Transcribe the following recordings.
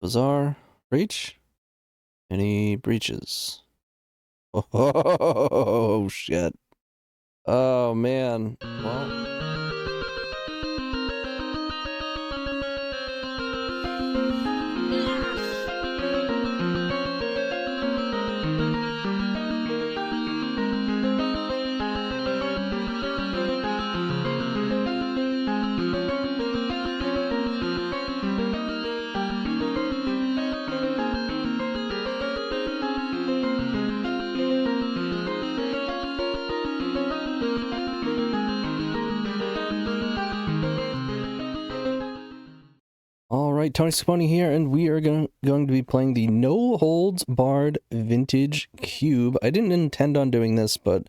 Bazaar Breach? Any breaches? Oh, shit. Oh, man. Well... Alright, TonyScapone here, and we are going to be playing the No Holds Barred Vintage Cube. I didn't intend on doing this, but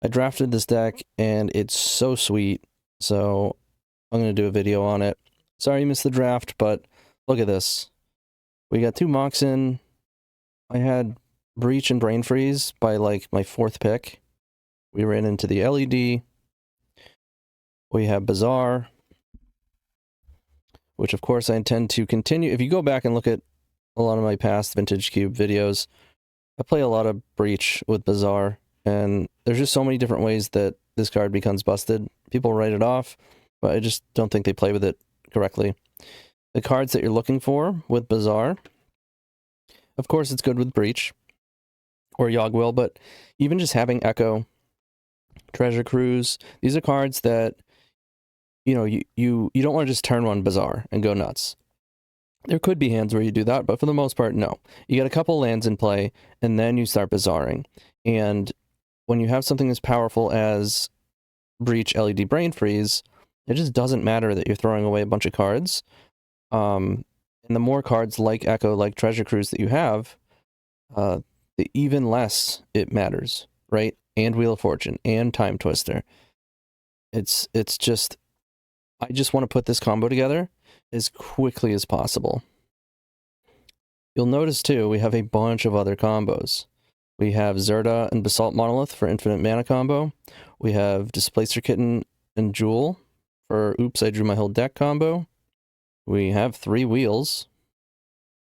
I drafted this deck, and it's so sweet, so I'm going to do a video on it. Sorry you missed the draft, but look at this. We got 2 mocks in. I had Breach and Brain Freeze by, like, my 4th pick. We ran into the LED. We have Bazaar, which of course I intend to continue. If you go back and look at a lot of my past Vintage Cube videos, I play a lot of Breach with Bazaar, and there's just so many different ways that this card becomes busted. People write it off, but I just don't think they play with it correctly. The cards that you're looking for with Bazaar, of course it's good with Breach or Yogwill, but even just having Echo, Treasure Cruise, these are cards that you know, you don't want to just turn one Bazaar and go nuts. There could be hands where you do that, but for the most part, no. You get a couple lands in play, and then you start Bazaaring. And when you have something as powerful as Breach, LED, Brain Freeze, it just doesn't matter that you're throwing away a bunch of cards. And the more cards like Echo, like Treasure Cruise that you have, the even less it matters, right? And Wheel of Fortune, and Timetwister. It's just... I just want to put this combo together as quickly as possible. You'll notice, too, we have a bunch of other combos. We have Zerda and Basalt Monolith for infinite mana combo. We have Displacer Kitten and Jewel for Oops, I Drew My Whole Deck combo. We have 3 wheels.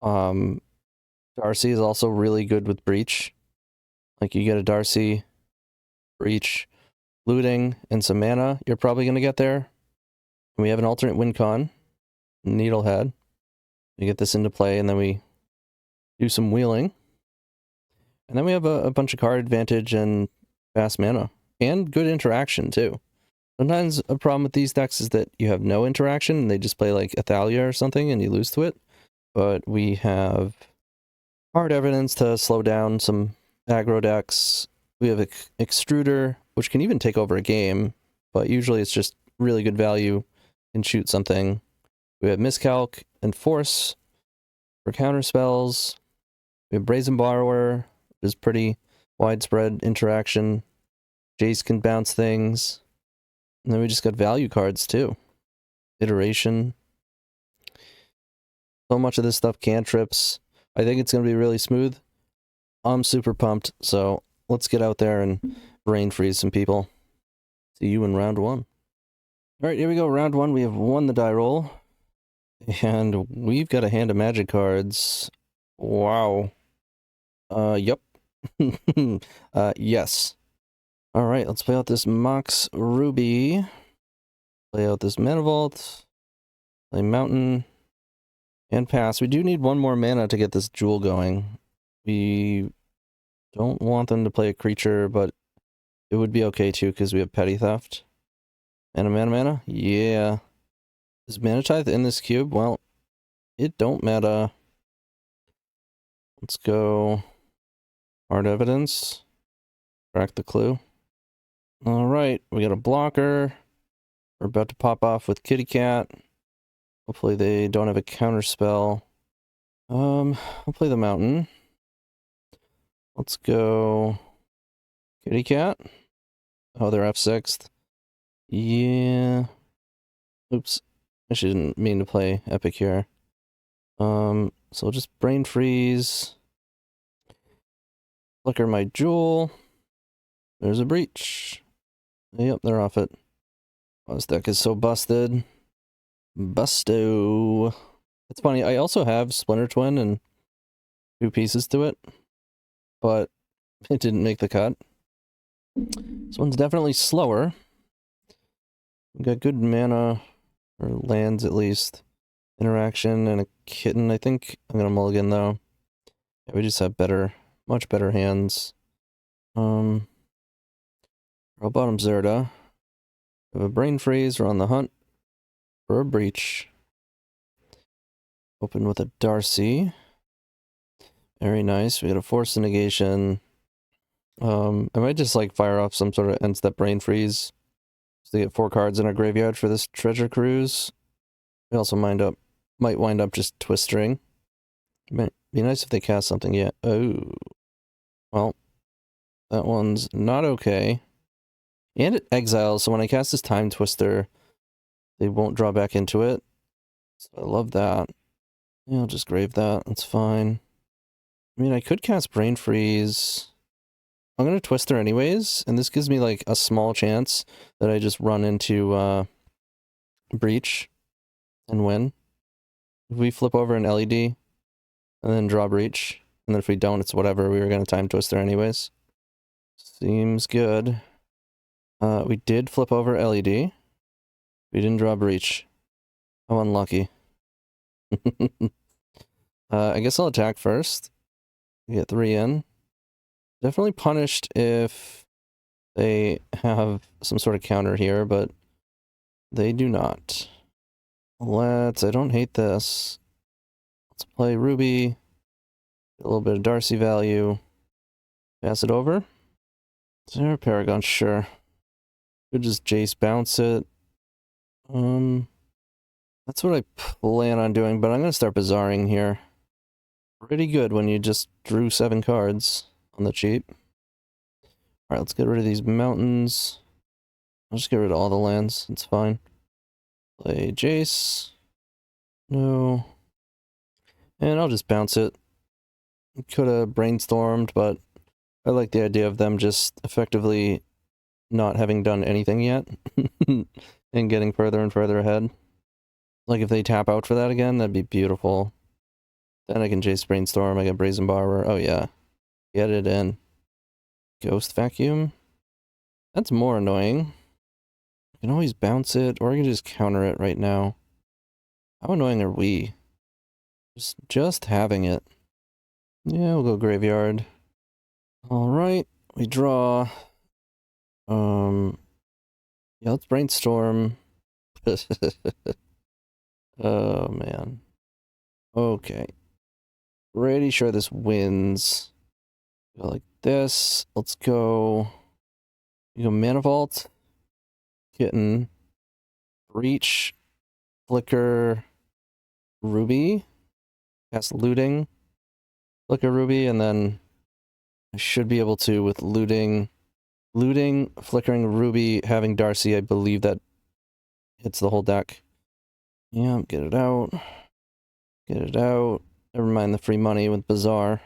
Darcy is also really good with Breach. Like, you get a Darcy, Breach, looting, and some mana, you're probably going to get there. And we have an alternate win con, Needlehead. We get this into play, and then we do some wheeling. And then we have a bunch of card advantage and fast mana. And good interaction, too. Sometimes a problem with these decks is that you have no interaction, and they just play like Athalia or something, and you lose to it. But we have hard evidence to slow down some aggro decks. We have Extruder, which can even take over a game, but usually it's just really good value and shoot something. We have Miscalc and Force for counter spells. We have Brazen Borrower, which is pretty widespread interaction. Jace can bounce things. And then we just got value cards too. Iteration. So much of this stuff cantrips. I think it's going to be really smooth. I'm super pumped, so let's get out there and brain freeze some people. See you in round 1. Alright, here we go, round 1. We have won the die roll. And we've got a hand of magic cards. Wow. Yup. Yes. Alright, let's play out this Mox Ruby. Play out this Mana Vault. Play Mountain. And pass. We do need 1 more mana to get this Jewel going. We don't want them to play a creature, but it would be okay too, because we have Petty Theft. And a mana? Yeah. Is Mana Tithe in this cube? Well, it don't matter. Let's go hard evidence. Crack the clue. Alright, we got a blocker. We're about to pop off with Kitty Cat. Hopefully they don't have a counter spell. I'll play the Mountain. Let's go Kitty Cat. Oh, they're F6th. Yeah. Oops. I didn't mean to play Epic here. So I'll just Brain Freeze. Flicker my Jewel. There's a Breach. Yep, they're off it. Oh, this deck is so busted. Busto. It's funny, I also have Splinter Twin and 2 pieces to it, but it didn't make the cut. This one's definitely slower. We got good mana, or lands at least. Interaction and a kitten. I think I'm gonna mulligan though. Yeah, we just have much better hands. Roll bottom Zerda. We have a brain freeze. We're on the hunt for a breach. Open with a Darcy. Very nice. We got a force negation. I might just like fire off some sort of end step brain freeze to get 4 cards in our graveyard for this treasure cruise. We also might wind up just twistering. Might be nice if they cast something yet. Oh. Well, that one's not okay. And it exiles, so when I cast this Timetwister, they won't draw back into it. So I love that. Yeah, I'll just grave that. That's fine. I mean, I could cast Brain Freeze. I'm going to Twister anyways, and this gives me, like, a small chance that I just run into Breach and win. If we flip over an LED and then draw Breach, and then if we don't, it's whatever. We were going to Time Twister anyways. Seems good. We did flip over LED. We didn't draw Breach. How unlucky. I guess I'll attack first. Get 3 in. Definitely punished if they have some sort of counter here, but they do not. I don't hate this. Let's play Ruby. Get a little bit of Darcy value. Pass it over. Is there a Paragon? Sure. Could just Jace bounce it. That's what I plan on doing, but I'm going to start Bazaaring here. Pretty good when you just drew 7 cards on the cheap. Alright, let's get rid of these mountains. I'll just get rid of all the lands. It's fine. Play Jace. No. And I'll just bounce it. Could have brainstormed, but I like the idea of them just effectively not having done anything yet. And getting further and further ahead. Like if they tap out for that again, that'd be beautiful. Then I can Jace Brainstorm, I get Brazen Barber. Oh yeah. Get it in. Ghost Vacuum? That's more annoying. I can always bounce it, or I can just counter it right now. How annoying are we? Just having it. Yeah, we'll go Graveyard. Alright, we draw. Yeah, let's Brainstorm. Oh, man. Okay. Pretty sure this wins. Go like this. Let's go. You go Mana Vault. Kitten. Breach. Flicker. Ruby. Cast Looting. Flicker Ruby, and then I should be able to with Looting. Looting, Flickering Ruby, having Darcy, I believe that hits the whole deck. Yeah, get it out. Get it out. Never mind the free money with Bazaar.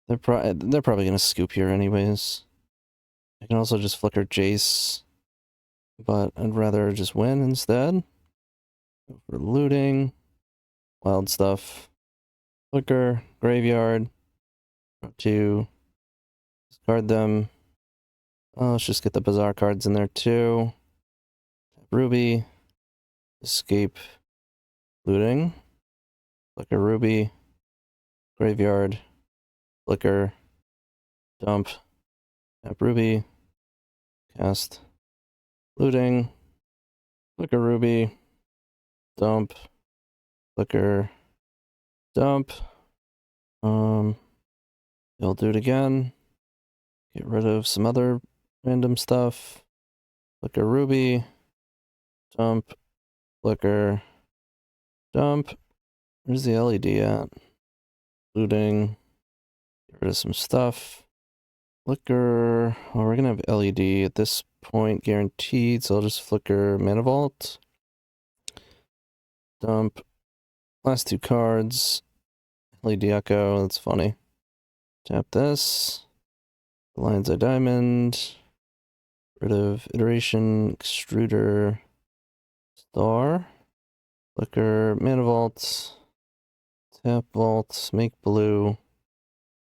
They're probably gonna scoop here anyways. I can also just flicker Jace, but I'd rather just win instead. Go for Looting. Wild stuff. Flicker, Graveyard. Draw 2. Discard them. Oh, let's just get the Bazaar cards in there too. Ruby. Escape. Looting. Flicker Ruby. Graveyard. Flicker. Dump. Tap Ruby. Cast. Looting. Flicker Ruby. Dump. Flicker. Dump. I'll do it again. Get rid of some other random stuff. Flicker Ruby. Dump. Flicker. Dump. Where's the LED at? Looting. Get rid of some stuff. Flicker. Oh, we're gonna have LED at this point, guaranteed, so I'll just flicker Mana Vault. Dump. Last 2 cards. LED Echo, that's funny. Tap this. Lion's Eye Diamond. Rid of Iteration, Extruder, Star. Flicker, Mana Vault, Tap Vault, make blue,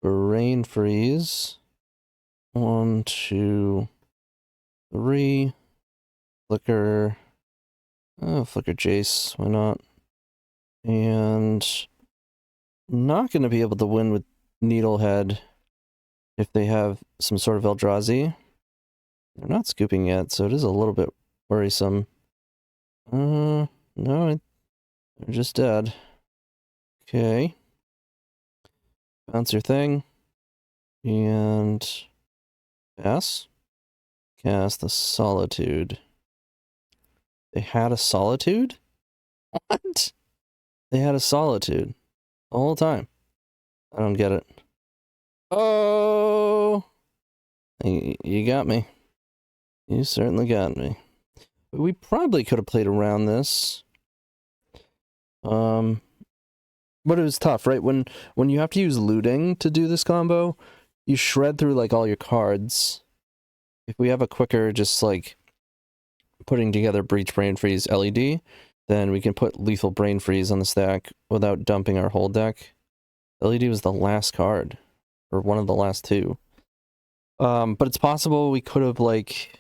Brain Freeze. 1, 2, 3. Flicker. Oh, Flicker Jace. Why not? And not going to be able to win with Needlehead if they have some sort of Eldrazi. They're not scooping yet, so it is a little bit worrisome. No, they're just dead. Okay. Bounce your thing. And pass. Cast the Solitude. They had a Solitude? What? They had a Solitude the whole time. I don't get it. Oh! You got me. You certainly got me. But we probably could have played around this. But it was tough, right? When you have to use looting to do this combo, you shred through like all your cards. If we have a quicker, just like putting together Breach, Brain Freeze, LED, then we can put Lethal Brain Freeze on the stack without dumping our whole deck. LED was the last card, or one of the last two. But it's possible we could have like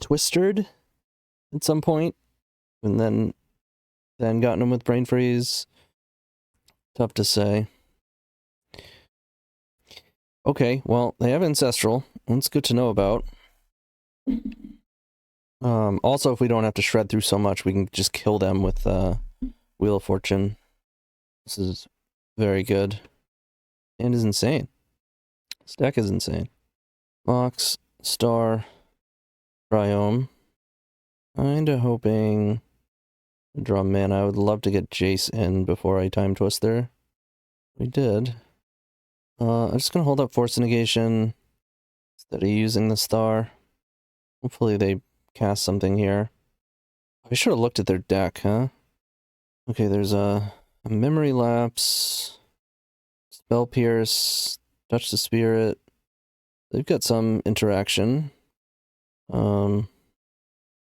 twistered at some point, and then gotten him with Brain Freeze. Tough to say. Okay, well, they have Ancestral. That's good to know about. Also, if we don't have to shred through so much, we can just kill them with Wheel of Fortune. This is very good. And is insane. This deck is insane. Mox, Star, Triome. Kinda hoping to draw mana. I would love to get Jace in before I Timetwister. We did. I'm just gonna hold up Force Negation instead of using the Star. Hopefully they cast something here. I should have looked at their deck, huh? Okay, there's a Memory Lapse, Spell Pierce, Touch the Spirit. They've got some interaction. A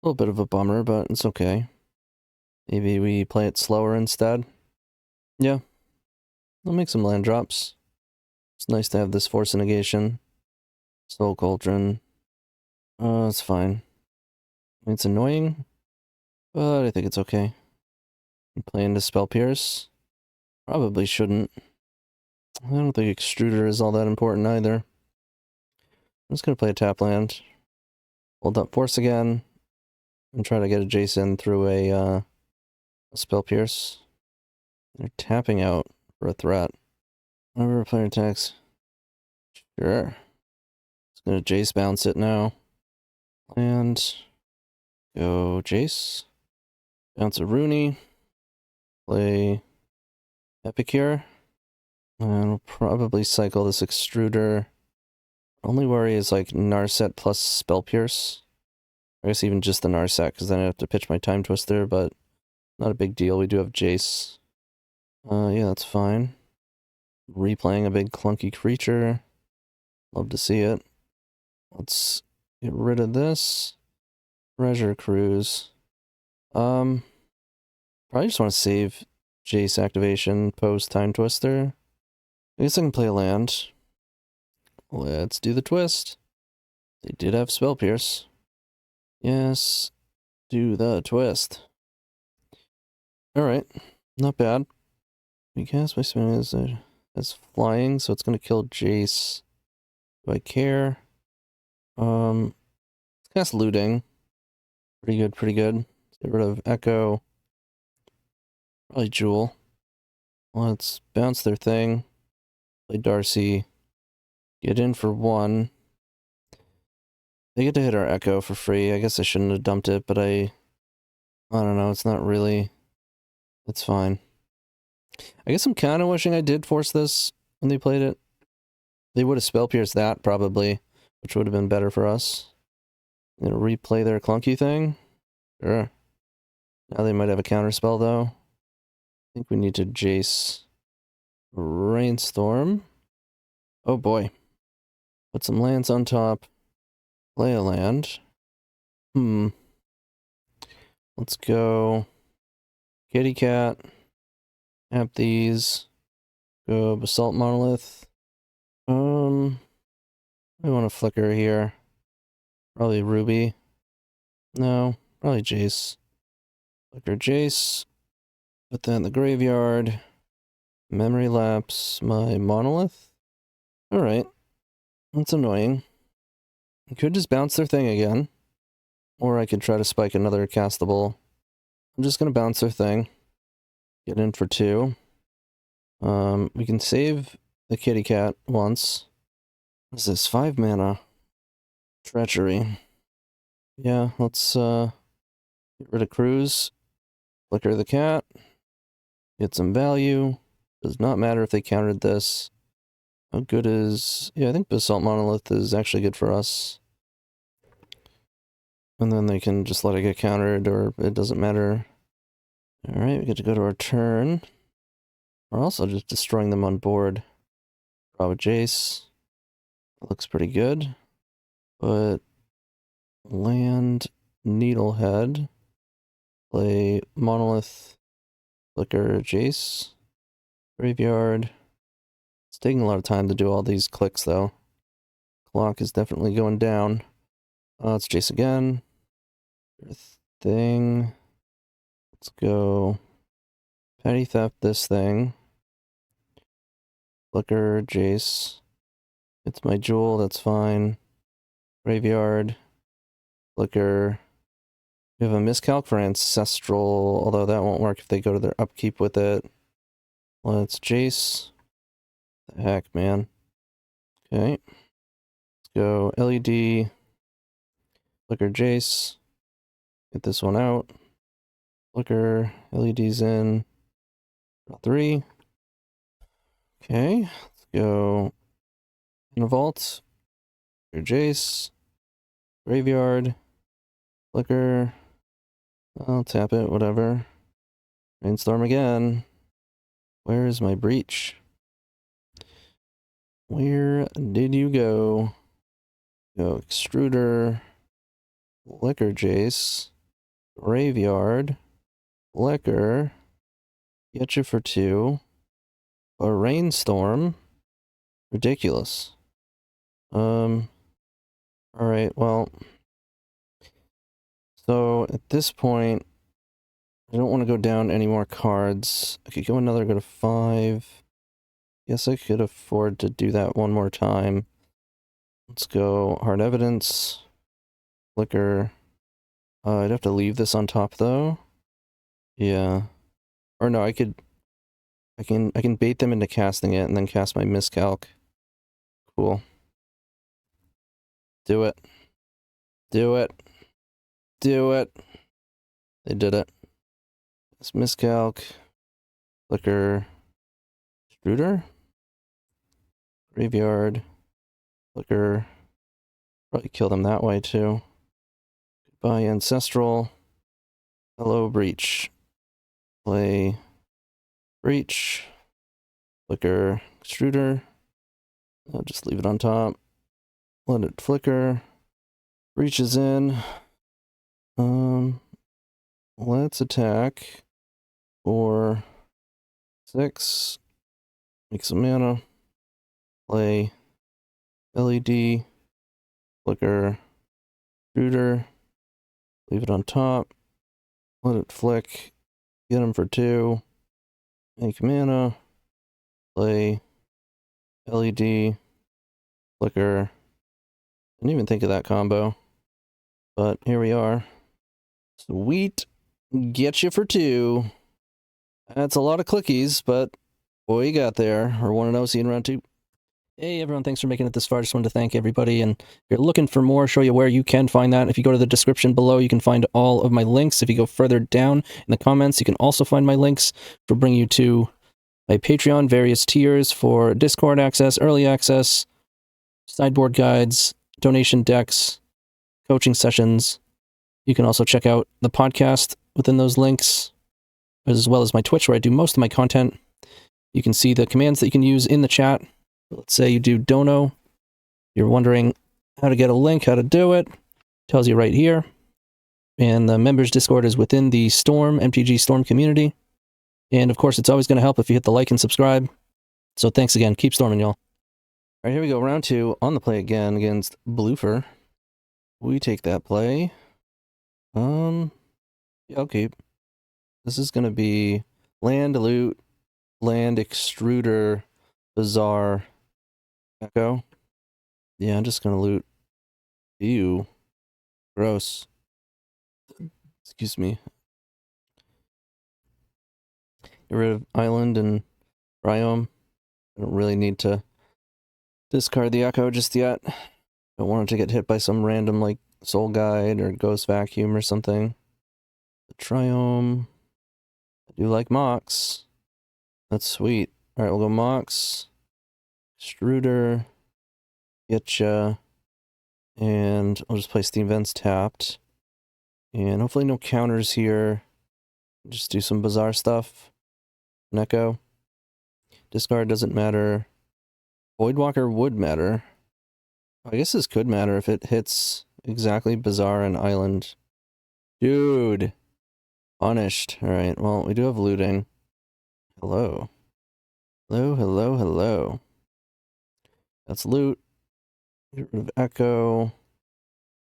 little bit of a bummer, but it's okay. Maybe we play it slower instead. Yeah. I'll make some land drops. It's nice to have this Force of Negation. Soul Cauldron. It's fine. It's annoying, but I think it's okay. I'm playing the Spell Pierce. Probably shouldn't. I don't think Extruder is all that important either. I'm just gonna play a tap land. Hold up Force again. And try to get a Jason through a Spell Pierce. They're tapping out for a threat. Whenever a player attacks. Sure. It's gonna Jace bounce it now. And go Jace. Bounce a Rooney. Play Epicure. And we'll probably cycle this Extruder. Only worry is like Narset plus Spell Pierce. I guess even just the Narset, because then I have to pitch my Timetwister, but not a big deal. We do have Jace. Yeah, that's fine. Replaying a big clunky creature. Love to see it. Let's get rid of this. Treasure Cruise. Probably just want to save Jace activation post Timetwister. I guess I can play a land. Let's do the twist. They did have Spell Pierce. Yes. Do the twist. Alright. Not bad. We cast my spell as flying, so it's gonna kill Jace. Do I care? Let's cast looting. Pretty good, pretty good. Let's get rid of Echo. Probably Jewel. Let's bounce their thing. Play Darcy. Get in for 1. They get to hit our Echo for free. I guess I shouldn't have dumped it, but I don't know. It's not really. It's fine. I guess I'm kind of wishing I did force this when they played it. They would have Spell Pierced that, probably, which would have been better for us. I'm gonna replay their clunky thing. Sure. Now they might have a counterspell, though. I think we need to Jace Rainstorm. Oh boy. Put some lands on top. Play a land. Let's go Kitty cat. Tap these. Go Basalt Monolith. I want to flicker here. Probably Ruby. No, probably Jace. Flicker Jace. Put that in the graveyard. Memory lapse my Monolith. Alright. That's annoying. I could just bounce their thing again. Or I could try to spike another castable. I'm just going to bounce their thing. Get in for 2. We can save the kitty cat once. What is this? 5 mana. Treachery. Yeah, let's get rid of Cruise. Flicker the cat. Get some value. Does not matter if they countered this. How good is... Yeah, I think Basalt Monolith is actually good for us. And then they can just let it get countered, or it doesn't matter. Alright, we get to go to our turn. We're also just destroying them on board. Draw with Jace. Looks pretty good. But land Needlehead. Play Monolith. Flicker Jace. Graveyard. It's taking a lot of time to do all these clicks though. Clock is definitely going down. It's Jace again. Thing. Let's go petty theft this thing. Flicker, Jace. It's my jewel, that's fine. Graveyard. Flicker. We have a miscalc for Ancestral, although that won't work if they go to their upkeep with it. Let's Jace. The heck, man. Okay. Let's go LED. Flicker, Jace. Get this one out. Flicker, LED's in. Draw 3. Okay, let's go in a vault. Flicker, Jace. Graveyard. Flicker. I'll tap it, whatever. Rainstorm again. Where is my breach? Where did you go? Go Extruder. Flicker, Jace. Graveyard. Flicker. Get you for 2. A Rainstorm. Ridiculous. Alright, well. So, at this point, I don't want to go down any more cards. I could go go to 5. Guess I could afford to do that one more time. Let's go Hard Evidence. Flicker. I'd have to leave this on top, though. Yeah. Or no, I can bait them into casting it and then cast my miscalc. Cool. Do it. Do it. Do it. They did it. This miscalc. Flicker. Extruder. Graveyard. Flicker. Probably kill them that way too. Goodbye Ancestral. Hello Breach. Play Breach. Flicker. Extruder. I'll just leave it on top. Let it flicker. Breach is in. Let's attack for 6. Make some mana. Play LED. Flicker. Shooter. Leave it on top. Let it flick. Get him for 2. Make mana. Play LED. Flicker. Didn't even think of that combo. But here we are. Sweet. Get you for 2. That's a lot of clickies, but boy, you got there. Or 1-0, see you in round 2. Hey everyone, thanks for making it this far. Just wanted to thank everybody, and if you're looking for more, show you where you can find that. If you go to the description below, you can find all of my links. If you go further down in the comments, you can also find my links for bring you to my Patreon, various tiers for Discord access, early access, sideboard guides, donation decks, coaching sessions. You can also check out the podcast within those links, as well as my Twitch, where I do most of my content. You can see the commands that you can use in the chat. Let's say you do dono. You're wondering how to get a link, how to do it. Tells you right here. And the members Discord is within the Storm, MTG Storm community. And of course, it's always going to help if you hit the like and subscribe. So thanks again. Keep storming, y'all. All right, here we go. Round 2 on the play again against bloofer. We take that play. Yeah, I'll keep. This is going to be land, loot, land, extruder, bazaar, echo. Yeah, I'm just going to loot. Ew. Gross. Excuse me. Get rid of island and Ryome. I don't really need to discard the echo just yet. Don't want it to get hit by some random like Soul Guide or Ghost Vacuum or something. The Triome. I do like Mox. That's sweet. Alright, we'll go Mox. Extruder. Getcha. And I'll just play Steam Vents tapped. And hopefully no counters here. Just do some Bazaar stuff. Echo. Discard doesn't matter. Voidwalker would matter. I guess this could matter if it hits exactly Bazaar and Island. Dude. Punished. Alright, well, we do have looting. Hello. Hello, hello, hello. That's loot. Get rid of Echo.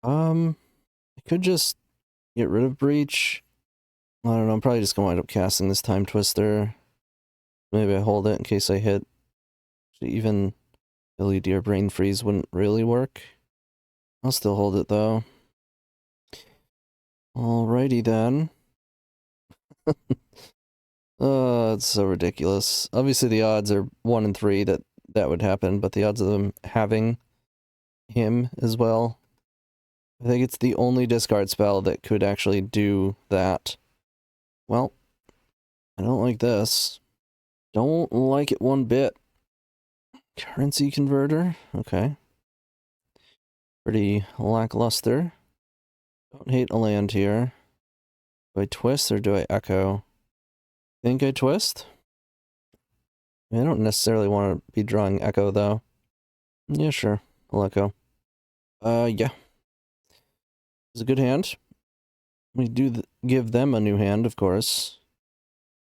I could just get rid of Breach. I don't know, I'm probably just gonna wind up casting this Timetwister. Maybe I hold it in case I hit. Even LED or Brain Freeze wouldn't really work. I'll still hold it though. Alrighty then. It's so ridiculous. Obviously the odds are 1 in 3 that would happen, but the odds of them having him as well. I think it's the only discard spell that could actually do that. Well, I don't like this. Don't like it one bit. Currency converter? Okay. Pretty lackluster. Don't hate a land here. Do I twist or do I echo? Think I twist? I don't necessarily want to be drawing echo though. Yeah, sure. I'll echo. Yeah. It's a good hand. We do give them a new hand, of course.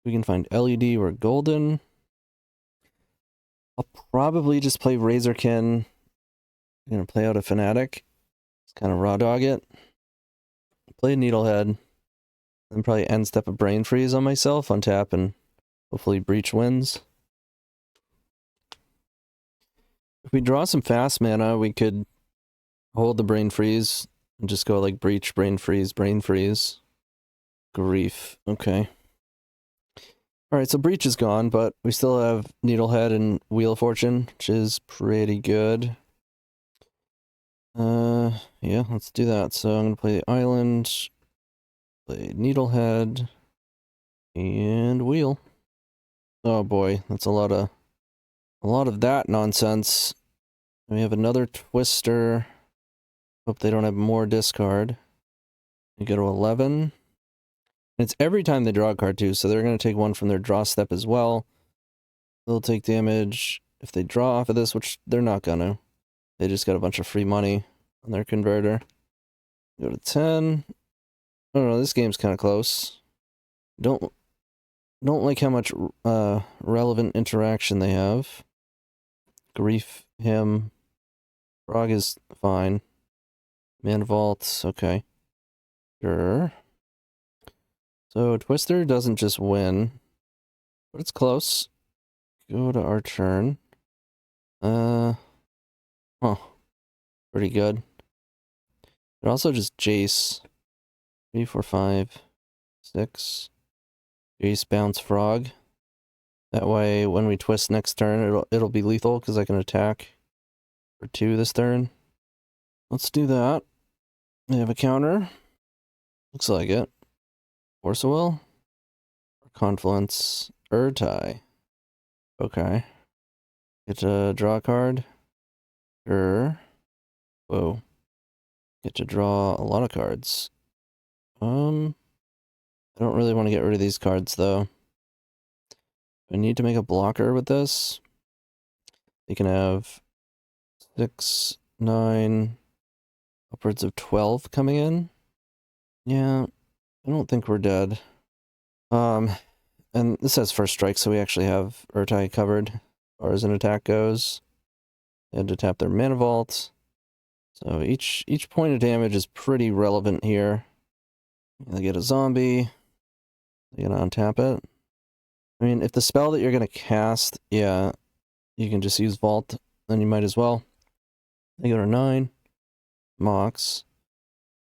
We can find LED or golden. I'll probably just play Razorkin. I'm gonna play out a Fanatic. Just kind of raw dog it. Play a Needlehead. Then probably end step a Brain Freeze on myself, untap, and hopefully Breach wins. If we draw some fast mana, we could hold the Brain Freeze and just go like Breach, Brain Freeze, Brain Freeze. Grief. Okay. Alright, so Breach is gone, but we still have Needlehead and Wheel of Fortune, which is pretty good. Yeah, let's do that. So I'm gonna play the Island, play Needlehead, and Wheel. Oh boy, that's a lot of that nonsense. We have another Twister. Hope they don't have more discard. We go to 11. It's every time they draw a card too, so they're going to take one from their draw step as well. They'll take damage if they draw off of this, which they're not gonna. They just got a bunch of free money on their converter. Go to 10. I don't know, this game's kind of close. Don't like how much relevant interaction they have. Grief him. Frog is fine. Man Vault, okay. Sure. So Twister doesn't just win, but it's close. Go to our turn. Huh. Pretty good. But also just Jace. 3, 4, 5, 6. Jace bounce Frog. That way when we twist next turn it'll be lethal because I can attack for 2 this turn. Let's do that. They have a counter. Looks like it. Force of Will? Or Confluence. Urtai. Okay. Get to draw a card. Sure. Whoa. Get to draw a lot of cards. I don't really want to get rid of these cards though. I need to make a blocker with this. You can have 6, 9, upwards of 12 coming in. Yeah, I don't think we're dead. And this has first strike, so we actually have Urtai covered as far as an attack goes. They had to tap their mana vault. So each point of damage is pretty relevant here. They get a zombie. They're gonna untap it. I mean, if the spell that you're gonna cast, yeah, you can just use Vault, then you might as well. They go to 9. Mox.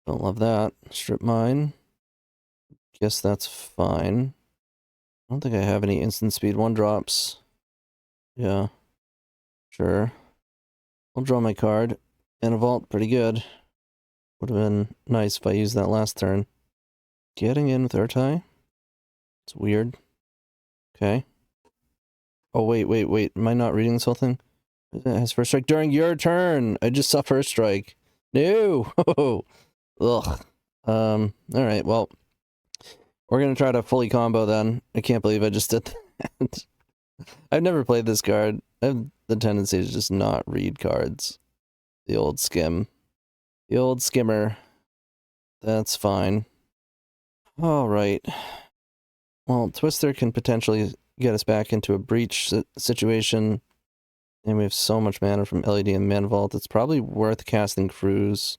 Don't love that. Strip Mine. Guess that's fine. I don't think I have any instant speed 1-drops. Yeah. Sure. I'll draw my card. And a Vault, pretty good. Would have been nice if I used that last turn. Getting in with Urtai? It's weird. Okay. Oh, wait. Am I not reading this whole thing? It has first strike during your turn. I just saw first strike. No. Ugh. Alright, well. We're gonna try to fully combo then. I can't believe I just did that. I've never played this card. I have the tendency to just not read cards. The old skim. The old skimmer. That's fine. Alright. Well, Twister can potentially get us back into a breach situation. And we have so much mana from LED and Mana Vault. It's probably worth casting Cruise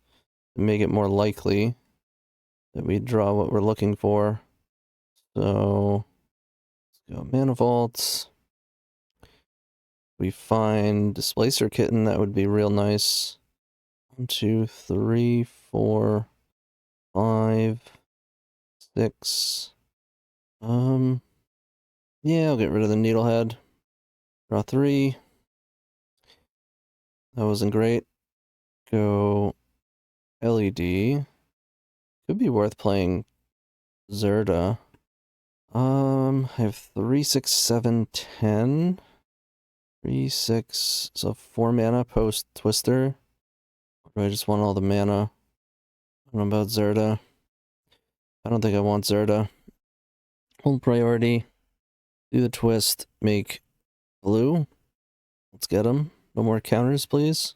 to make it more likely that we draw what we're looking for. So, let's go Mana Vault. We find Displacer Kitten, that would be real nice. 1, 2, 3, 4, 5, 6. Yeah, I'll get rid of the Needlehead. Draw 3. That wasn't great. Go LED. Could be worth playing Zerda. I have 3, 6, 7, 10. 3, 6, so 4 mana post Twister. Or do I just want all the mana? I don't know about Zerda. I don't think I want Zerda. Hold priority. Do the twist. Make blue. Let's get them. No more counters, please.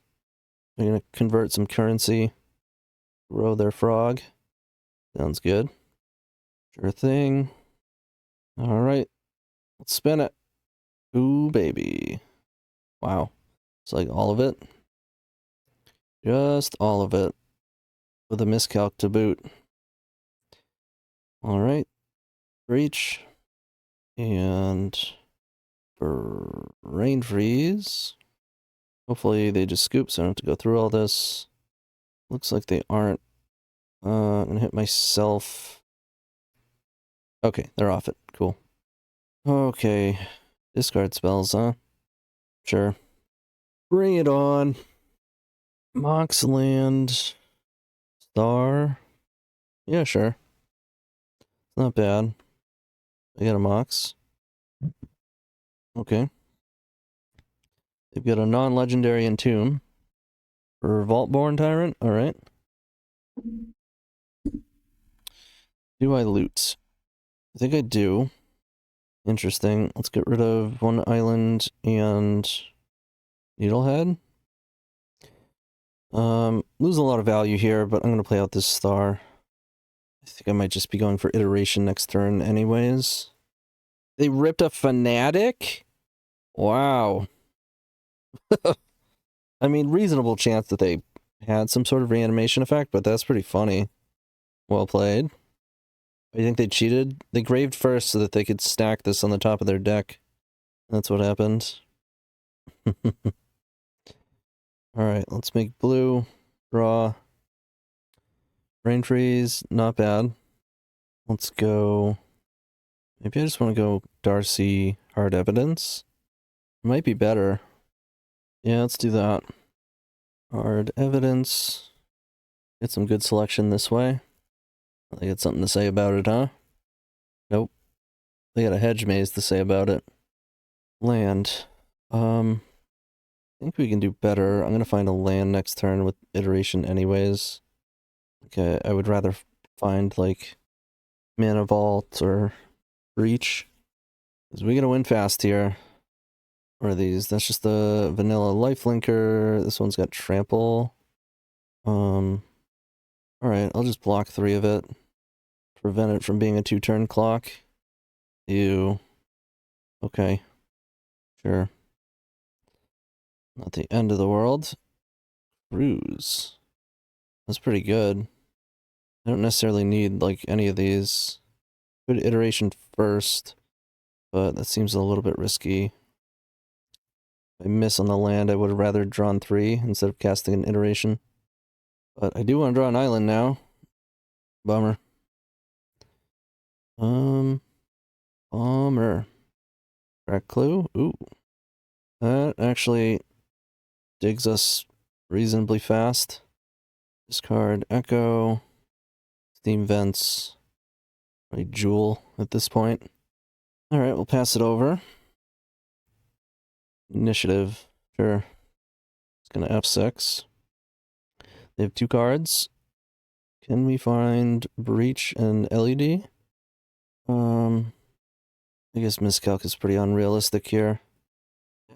I'm gonna convert some currency. Row their frog. Sounds good. Sure thing. Alright. Let's spin it. Ooh, baby. Wow. It's like all of it. Just all of it. With a miscalc to boot. Alright. Breach. And for rain freeze. Hopefully they just scoop so I don't have to go through all this. Looks like they aren't. I'm gonna hit myself. Okay, they're off it. Cool. Okay. Discard spells, huh? Sure. Bring it on. Moxland. Star. Yeah, sure. Not bad. I got a Mox. Okay. They've got a non-legendary Entomb. For Vaultborn Tyrant. Alright. Do I loot? I think I do. Interesting. Let's get rid of one island and Needlehead. Lose a lot of value here, but I'm gonna play out this star. I think I might just be going for iteration next turn anyways. They ripped a Fanatic? Wow. I mean, reasonable chance that they had some sort of reanimation effect, but that's pretty funny. Well played. I think they cheated. They graved first so that they could stack this on the top of their deck. That's what happened. Alright, let's make blue. Draw. Rain freeze, not bad. Let's go. Maybe I just want to go Darcy Hard Evidence. Might be better. Yeah, let's do that. Hard Evidence. Get some good selection this way. They got something to say about it, huh? Nope. They got a hedge maze to say about it. Land. I think we can do better. I'm gonna find a land next turn with iteration anyways. Okay, I would rather find like Mana Vault or Breach. Because we gotta win fast here. What are these? That's just the vanilla lifelinker. This one's got trample. Alright, I'll just block 3 of it. prevent it from being a 2-turn clock. Ew. Okay. Sure. Not the end of the world. Brews. That's pretty good. I don't necessarily need, like, any of these. Good iteration first, but that seems a little bit risky. If I miss on the land, I would have rather drawn 3 instead of casting an iteration. But I do want to draw an island now. Bummer. Bummer. Crack clue? Ooh. That actually digs us reasonably fast. Discard Echo. Steam Vents. A Jewel at this point. Alright, we'll pass it over. Initiative. Sure. It's gonna F6. They have 2 cards. Can we find Breach and LED? I guess Miscalc is pretty unrealistic here.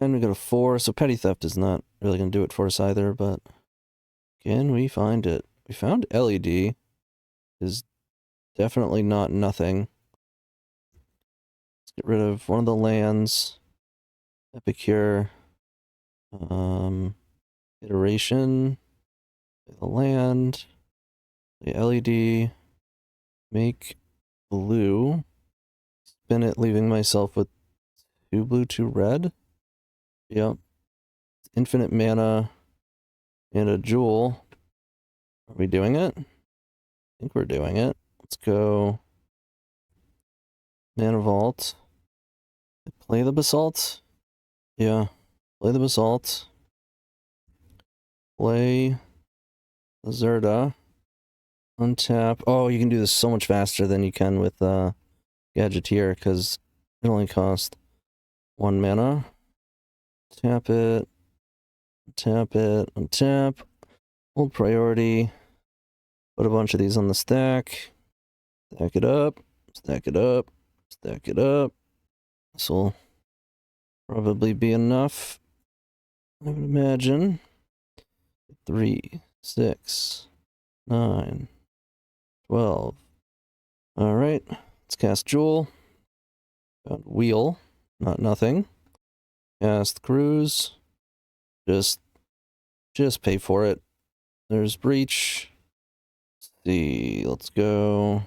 And we got a 4, so Petty Theft is not really going to do it for us either, but can we find it? We found LED. Is definitely not nothing. Let's get rid of one of the lands. Epicure. Iteration. The land. The LED. Make blue. Spin it, leaving myself with 2 blue, 2 red. Yep. Infinite mana and a jewel. Are we doing it? I think we're doing it. Let's go. Mana Vault. Play the Basalt. Yeah. Play the Basalt. Play Azurda. Untap. Oh, you can do this so much faster than you can with Gadgeteer, because it only costs 1 mana. Tap it. Tap it. Untap. Hold priority. Put a bunch of these on the stack. Stack it up. Stack it up. Stack it up. This will probably be enough, I would imagine. 3, 6, 9, 12. Alright, let's cast Jewel. Found Wheel, not nothing. Cast Cruise. Just pay for it. There's Breach. Let's see, let's go.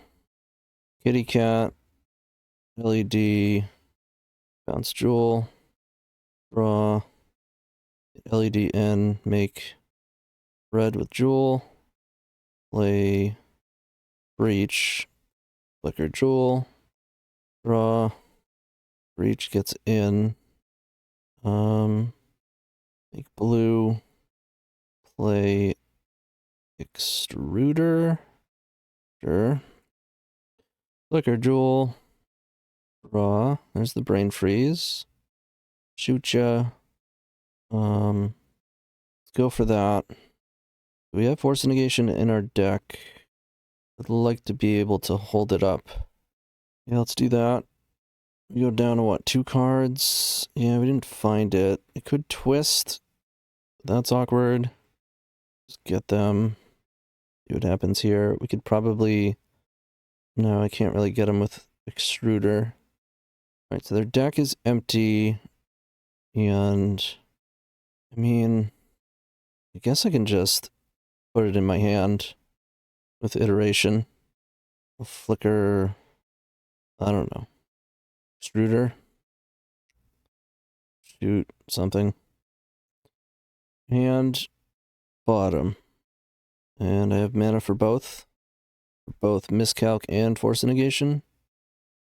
Kitty Cat. LED. Bounce Jewel. Draw. LED in. Make red with Jewel. Play Breach. Flicker Jewel. Draw. Breach gets in. Make blue. Play Extruder. Sure. Flicker Jewel. Draw. There's the Brain Freeze. Shoot ya. Let's go for that. We have Force Negation in our deck. I'd like to be able to hold it up. Yeah, let's do that. We go down to what, 2 cards? Yeah, we didn't find it. It could twist. That's awkward. Just get them. See what happens here. We could probably... No, I can't really get them with Extruder. Alright, so their deck is empty. And... I mean... I guess I can just put it in my hand with iteration. We'll flicker... I don't know. Extruder. Shoot something. And bottom. And I have mana for both. For both Miscalc and Force Negation.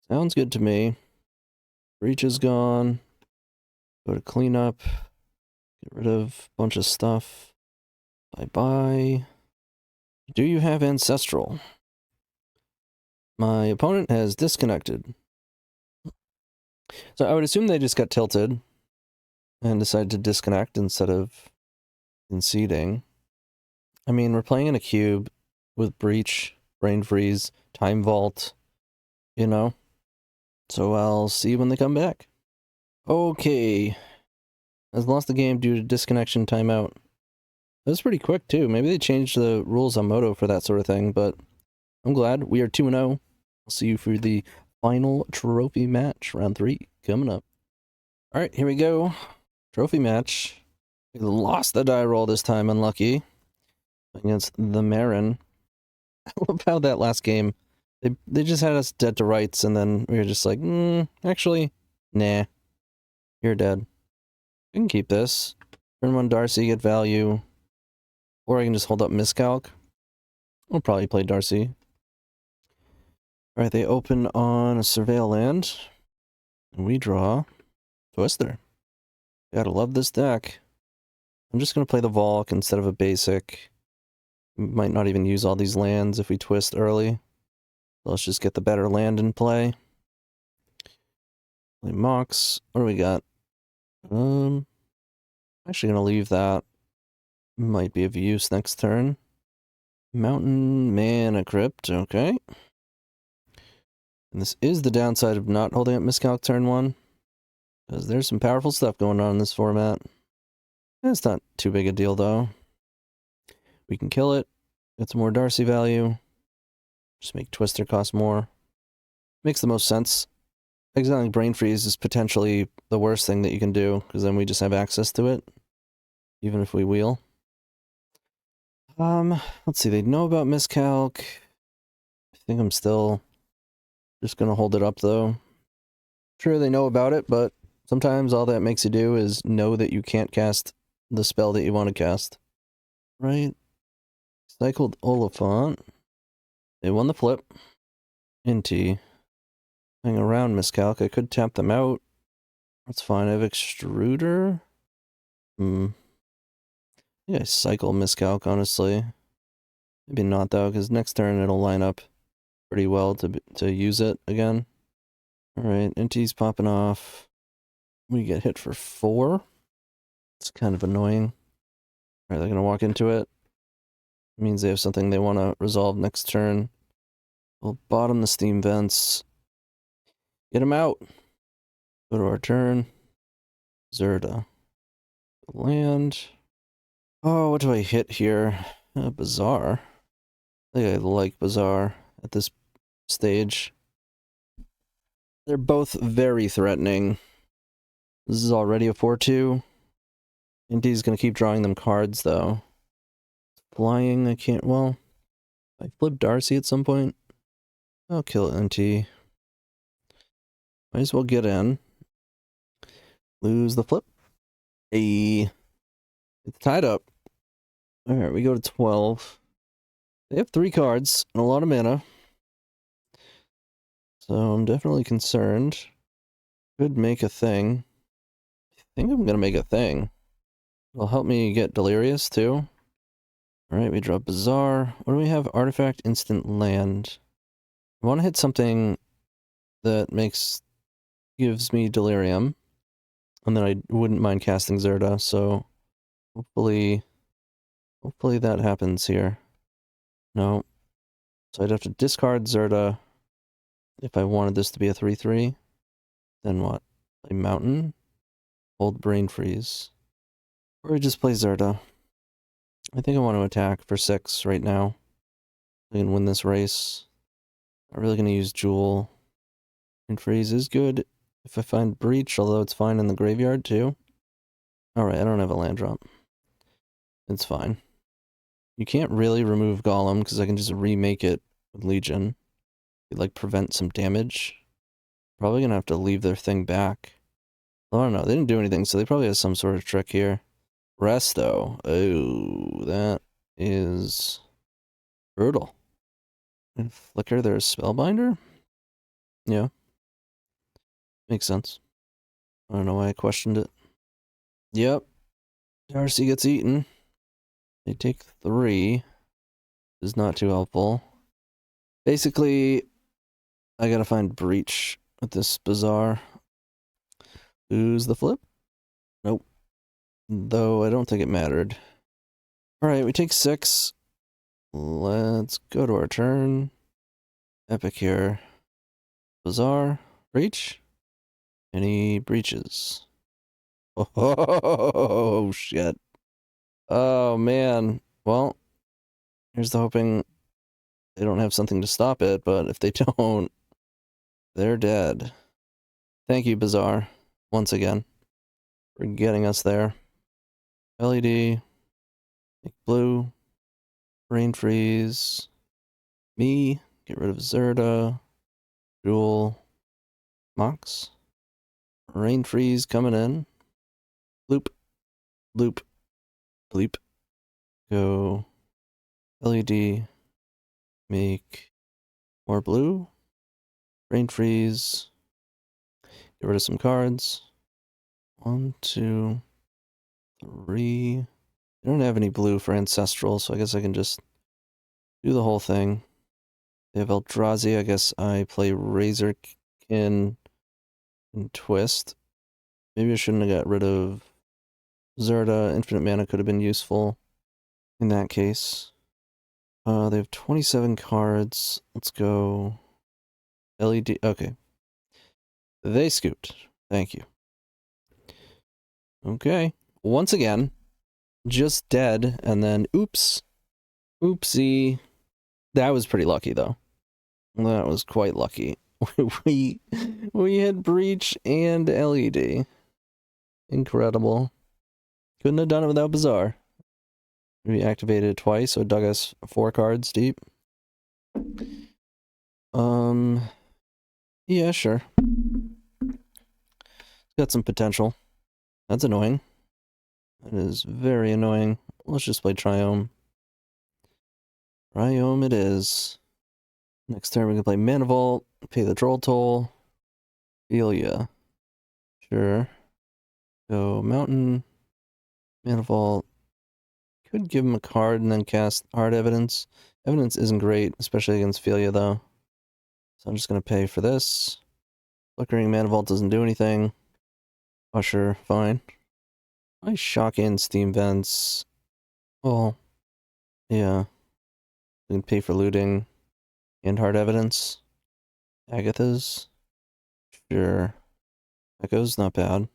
Sounds good to me. Breach is gone. Go to cleanup. Get rid of a bunch of stuff. Bye-bye. Do you have Ancestral? My opponent has disconnected. So I would assume they just got tilted and decided to disconnect instead of conceding. I mean, we're playing in a cube with Breach, Brain Freeze, Time Vault, you know? So I'll see when they come back. Okay. I've lost the game due to disconnection timeout. That was pretty quick, too. Maybe they changed the rules on Moto for that sort of thing, but I'm glad. We are 2-0. I'll see you for the final trophy match, round 3, coming up. All right, here we go. Trophy match. We lost the die roll this time, unlucky, against TheMarin. I love how that last game, they just had us dead to rights, and then we were just like, actually, nah, you're dead. We can keep this. Turn 1 Darcy, get value. Or I can just hold up Miscalc. I'll probably play Darcy. Alright, they open on a Surveil land. And we draw Twister. Gotta love this deck. I'm just gonna play the Volk instead of a basic. We might not even use all these lands if we twist early. Let's just get the better land in play. Play Mox. What do we got? Actually gonna leave that. Might be of use next turn. Mountain Mana Crypt, okay. And this is the downside of not holding up Miscalc turn 1. Because there's some powerful stuff going on in this format. It's not too big a deal, though. We can kill it. Get some more Darcy value. Just make Twister cost more. Makes the most sense. Exiling Brain Freeze is potentially the worst thing that you can do, because then we just have access to it. Even if we wheel. Let's see, they know about Miscalc. I think I'm still just gonna hold it up, though. Sure, they know about it, but sometimes all that makes you do is know that you can't cast the spell that you want to cast. Right? Cycled Oliphant. They won the flip. Inti. Hang around Miscalc. I could tap them out. That's fine. I have Extruder. Yeah, I cycle Miscalc, honestly. Maybe not, though, because next turn it'll line up pretty well to use it again. Alright, Inti's popping off. We get hit for 4. It's kind of annoying. Alright, they're gonna walk into it. It means they have something they want to resolve next turn. We'll bottom the steam vents. Get him out. Go to our turn. Zerda. Land. Oh, what do I hit here? Bazaar. I think I like Bazaar at this stage. They're both very threatening. This is already a 4-2. Inti's gonna keep drawing them cards, though. Flying, I can't, well, I flip Darcy at some point. I'll kill Inti. Might as well get in. Lose the flip. Hey. It's tied up. Alright, we go to 12. They have 3 cards and a lot of mana. So I'm definitely concerned. Could make a thing. I think I'm gonna make a thing. It'll help me get Delirious, too. Alright, we draw Bazaar. What do we have? Artifact, instant, land. I want to hit something that gives me Delirium. And then I wouldn't mind casting Zerda, so hopefully that happens here. No. So I'd have to discard Zerda if I wanted this to be a 3-3. Then what? Play Mountain? Hold Brain Freeze. Or I just play Zerda. I think I want to attack for 6 right now. I can win this race. I'm really going to use Jewel. Brain Freeze is good if I find Breach, although it's fine in the graveyard too. Alright, I don't have a land drop. It's fine. You can't really remove Golem, because I can just remake it with Legion. It, like, prevent some damage. Probably gonna have to leave their thing back. I don't know, they didn't do anything, so they probably have some sort of trick here. Resto. Oh, that is brutal. And Flicker, there's Spellbinder? Yeah. Makes sense. I don't know why I questioned it. Yep. Darcy gets eaten. They take 3. Is not too helpful. Basically, I gotta find Breach with this Bazaar. Lose the flip? Nope. Though I don't think it mattered. Alright, we take 6. Let's go to our turn. Epic here. Bazaar. Breach? Any breaches? Oh, shit. Oh, man. Well, here's the hoping they don't have something to stop it, but if they don't, they're dead. Thank you, Bazaar, once again, for getting us there. LED, make blue, Rain Freeze, me, get rid of Zerda, Jewel, Mox, Rain Freeze coming in, loop, loop, bleep, go, LED, make more blue, Rain Freeze, get rid of some cards, 1, 2, 3, I don't have any blue for Ancestral, so I guess I can just do the whole thing. They have Eldrazi, I guess I play Razorkin and Twist. Maybe I shouldn't have got rid of Zerda. Infinite mana could have been useful in that case. They have 27 cards. Let's go LED. Okay. They scooped. Thank you. Okay. Once again, just dead, and then oops. Oopsie. That was pretty lucky, though. That was quite lucky. we had Breach and LED. Incredible. Couldn't have done it without Bazaar. We activated it twice, so it dug us 4 cards deep. Yeah, sure. Got some potential. That's annoying. That is very annoying. Let's just play Triome. Triome it is. Next turn we can play Mana Vault, pay the Troll Toll. Feel ya. Sure. Go Mountain, Mana Vault. Could give him a card and then cast Hard Evidence. Evidence isn't great, especially against Felia, though. So I'm just going to pay for this. Flickering Mana Vault doesn't do anything. Usher, fine. Nice Shock in Steam Vents. Well, yeah. We can pay for looting and Hard Evidence. Agatha's. Sure. Echo's not bad.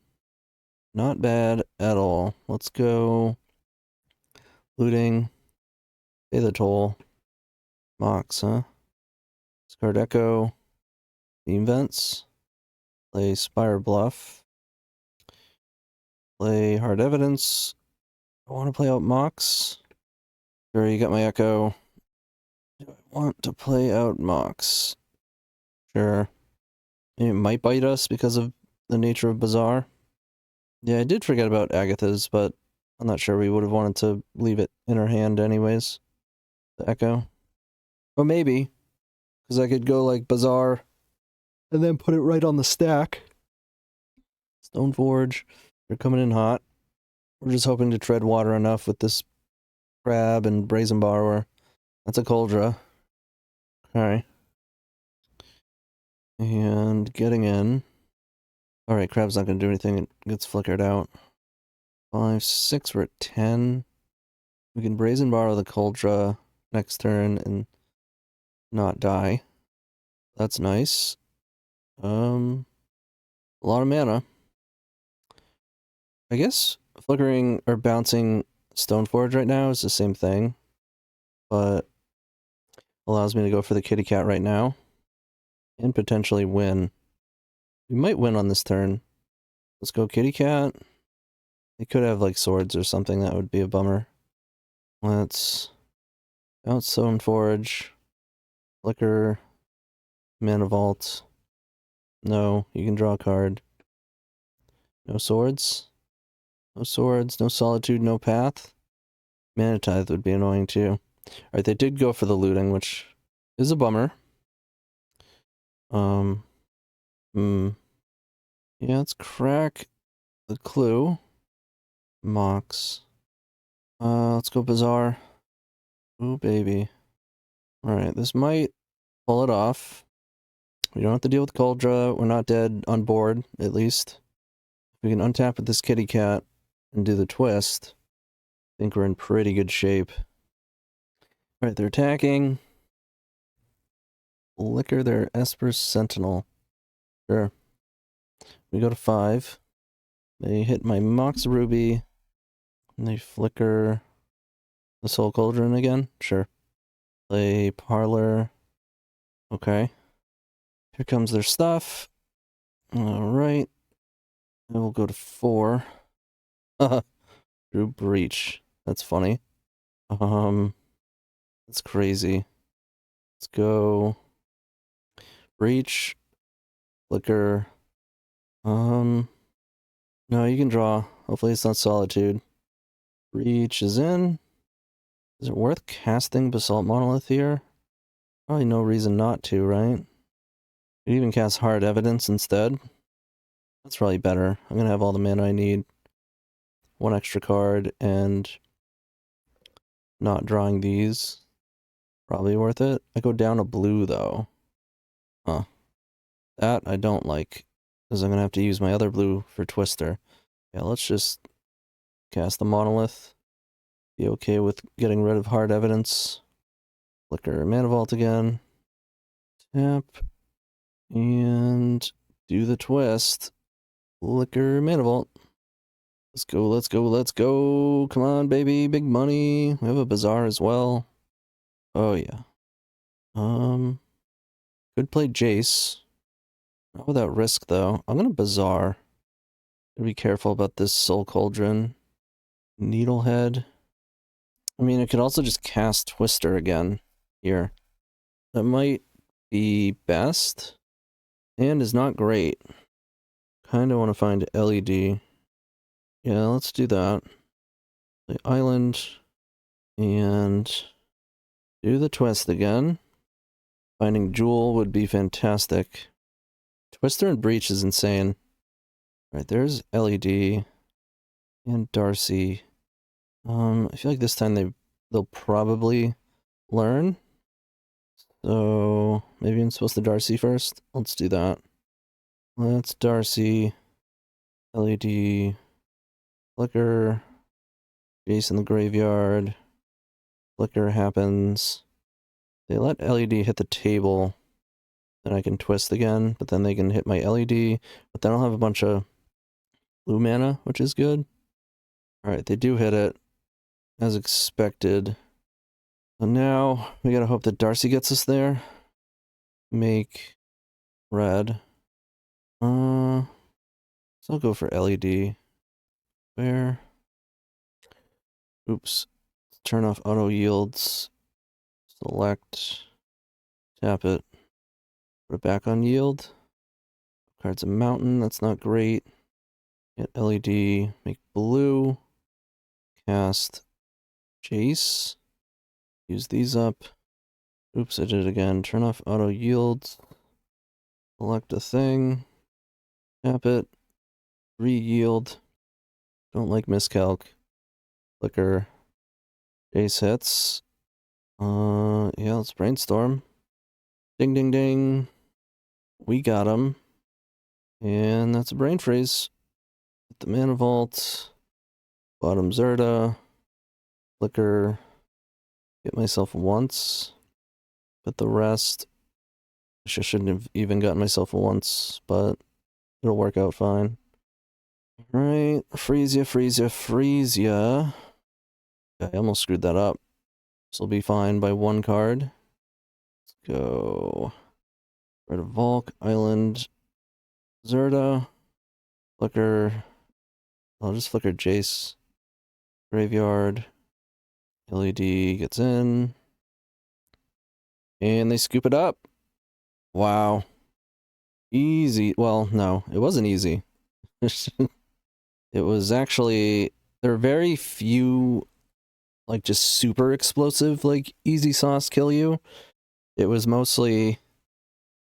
Not bad at all. Let's go. Looting. Pay the toll. Mox, huh? Discard Echo. Steam Vents. Play Spire Bluff. Play Hard Evidence. I want to play out Mox. Sure, you got my Echo. Do I want to play out Mox? Sure. It might bite us because of the nature of Bazaar. Yeah, I did forget about Agatha's, but I'm not sure we would have wanted to leave it in her hand anyways. The Echo. Or maybe, because I could go like Bazaar and then put it right on the stack. Stoneforge. They're coming in hot. We're just hoping to tread water enough with this Crab and Brazen Borrower. That's a Coldra. Alright. And getting in. Alright, Crab's not going to do anything. It gets flickered out. 5, 6, we're at 10. We can Brazen Borrow the Coldra next turn and not die. That's nice. A lot of mana. I guess flickering or bouncing Stoneforge right now is the same thing, but allows me to go for the kitty cat right now and potentially win. We might win on this turn. Let's go kitty cat. They could have like swords or something. That would be a bummer. Let's bounce Stoneforge. Flicker. Mana Vault. No, you can draw a card. No swords. No swords, no solitude, no path. Mana Tithe would be annoying too. Alright, they did go for the looting, which is a bummer. Yeah, let's crack the clue. Mox. Let's go Bazaar. Ooh, baby. Alright, this might pull it off. We don't have to deal with Coldra. We're not dead on board, at least. We can untap with this kitty cat and do the twist. I think we're in pretty good shape. Alright, they're attacking. Flicker their Esper Sentinel. Sure. We go to 5. They hit my Mox Ruby. And they flicker the Soul Cauldron again? Sure. Play Parlor. Okay. Here comes their stuff. Alright. And we'll go to 4. Drew Breach. That's funny. That's crazy. Let's go. Breach. Flicker. No, you can draw. Hopefully it's not Solitude. Breach is in. Is it worth casting Basalt Monolith here? Probably no reason not to, right? Could even cast Hard Evidence instead. That's probably better. I'm gonna have all the mana I need. 1 extra card and not drawing these. Probably worth it. I go down a blue though. Huh. That I don't like. Because I'm gonna have to use my other blue for Twister. Yeah, let's just cast the Monolith. Be okay with getting rid of Hard Evidence. Flicker Mana Vault again. Tap. And do the twist. Flicker Mana Vault. Let's go, let's go, let's go. Come on, baby. Big money. We have a Bazaar as well. Oh, yeah. Could play Jace. Not without risk, though. I'm gonna Bazaar. Gotta be careful about this Soul Cauldron. Needlehead. I mean, I could also just cast Twister again here. That might be best. And is not great. Kinda want to find LED. Yeah, let's do that. The island. And do the twist again. Finding Jewel would be fantastic. Twister and Breach is insane. Alright, there's LED. And Darcy. I feel like this time they'll probably learn. So maybe I'm supposed to Darcy first. Let's do that. Let's Darcy. LED. Flicker. Jace in the graveyard. Flicker happens. They let LED hit the table. Then I can twist again, but then they can hit my LED. But then I'll have a bunch of blue mana, which is good. Alright, they do hit it. As expected. So now we gotta hope that Darcy gets us there. Make red. So I'll go for LED. Where? Oops. Turn off auto yields. Select. Tap it. Put it back on yield. Card's a mountain. That's not great. Get LED. Make blue. Cast Jace. Use these up. Oops, I did it again. Turn off auto yields. Select a thing. Tap it. Re-yield. Don't like miscalc. Flicker. Jace hits. Yeah, let's brainstorm. Ding, ding, ding. We got him. And that's a brain freeze. Hit the Mana Vault. Bottom Zerda. Flicker. Get myself once. But the rest... I shouldn't have even gotten myself once, but it'll work out fine. Alright, freeze ya, freeze ya, freeze ya. I almost screwed that up. This will be fine by 1 card. Let's go. Red of Volk, Island, Zerda, Flicker. I'll just Flicker Jace. Graveyard. LED gets in. And they scoop it up. Wow. Easy. Well, no, it wasn't easy. It was actually... There are very few, like, just super explosive, like, easy sauce kill you. It was mostly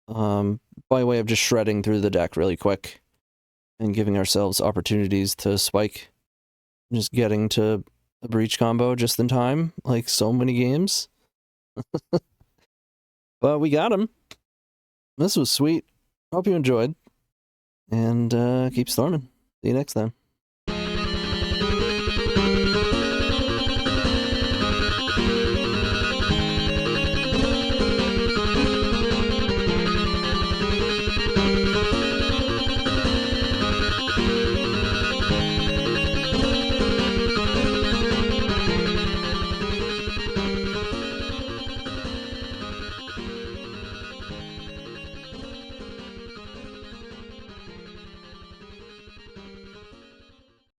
by way of just shredding through the deck really quick and giving ourselves opportunities to spike. Just getting to a breach combo just in time, like so many games. But we got him. This was sweet. Hope you enjoyed. And keep storming. See you next time.